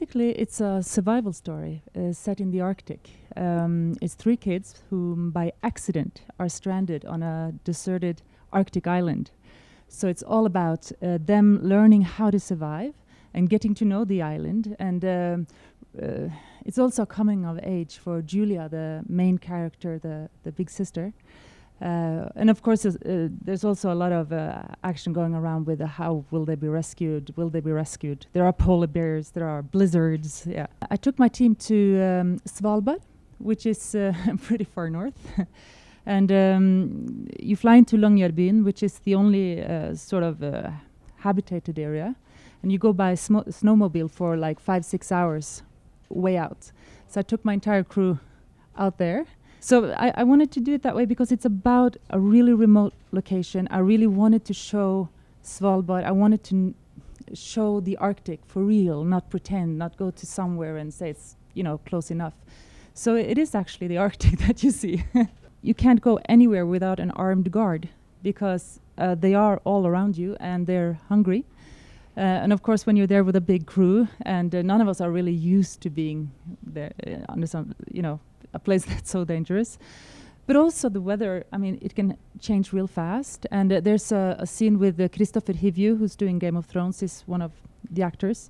basically, it's a survival story set in the Arctic. It's three kids who, by accident, are stranded on a deserted Arctic island. So it's all about them learning how to survive and getting to know the island. And it's also coming of age for Julia, the main character, the big sister. And of course, there's also a lot of action going around with how will they be rescued? Will they be rescued? There are polar bears, there are blizzards. Yeah, I took my team to Svalbard, which is pretty far north, and you fly into Longyearbyen, which is the only sort of habitated area, and you go by snowmobile for like 5-6 hours way out. So I took my entire crew out there. So I wanted to do it that way because it's about a really remote location. I really wanted to show Svalbard. I wanted to show the Arctic for real, not pretend, not go to somewhere and say it's, you know, close enough. So it is actually the Arctic that you see. You can't go anywhere without an armed guard because they are all around you and they're hungry. And of course, when you're there with a big crew, and none of us are really used to being there under some, you know, a place that's so dangerous. But also the weather, I mean, it can change real fast. And there's a scene with Christopher Hivju, who's doing Game of Thrones, is one of the actors,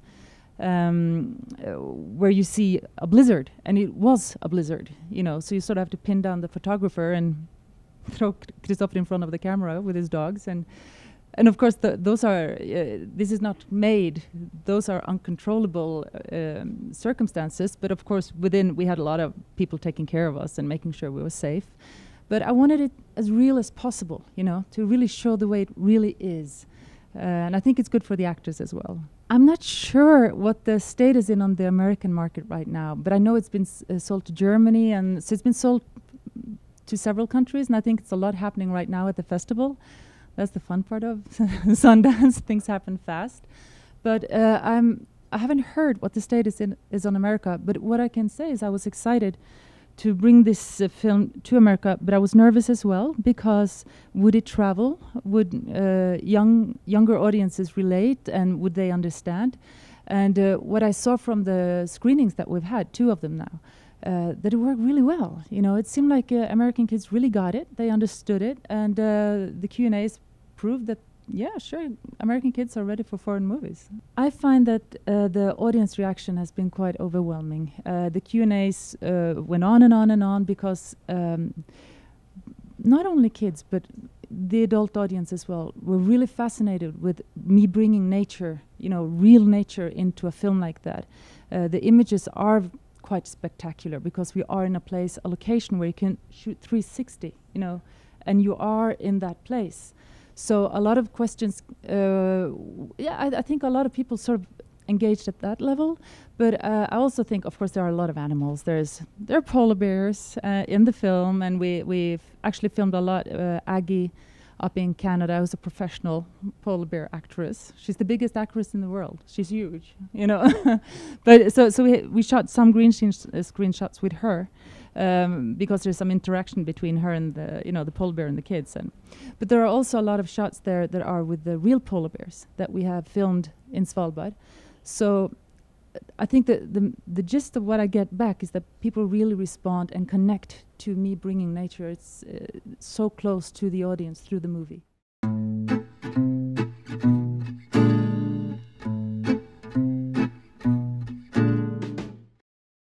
where you see a blizzard, and it was a blizzard, you know, so you sort of have to pin down the photographer and throw Christopher in front of the camera with his dogs. And of course, those are, this is not made, those are uncontrollable circumstances, but of course we had a lot of people taking care of us and making sure we were safe. But I wanted it as real as possible, you know, to really show the way it really is. And I think it's good for the actors as well. I'm not sure what the state is in on the American market right now, but I know it's been sold to Germany, and so it's been sold to several countries, and I think it's a lot happening right now at the festival. That's the fun part of Sundance. Things happen fast. But I haven't heard what the state is on America. But what I can say is I was excited to bring this film to America, but I was nervous as well, because would it travel? Would younger audiences relate, and would they understand? And what I saw from the screenings that we've had, 2 of them now, that it worked really well. You know, it seemed like American kids really got it. They understood it, and the Q&As proved that, yeah, sure, American kids are ready for foreign movies. I find that the audience reaction has been quite overwhelming. The Q&As went on and on and on because not only kids, but the adult audience as well were really fascinated with me bringing nature, you know, real nature into a film like that. The images are quite spectacular because we are in a location where you can shoot 360, you know, and you are in that place. So a lot of questions, I think a lot of people sort of engaged at that level, but I also think, of course, there are a lot of animals. There are polar bears in the film, and we've actually filmed a lot. Aggie up in Canada, who's a professional polar bear actress. She's the biggest actress in the world. She's huge, you know. But so we shot some screenshots with her because there's some interaction between her and the polar bear and the kids. But there are also a lot of shots there that are with the real polar bears that we have filmed in Svalbard. So I think that the gist of what I get back is that people really respond and connect to me bringing nature. It's so close to the audience through the movie.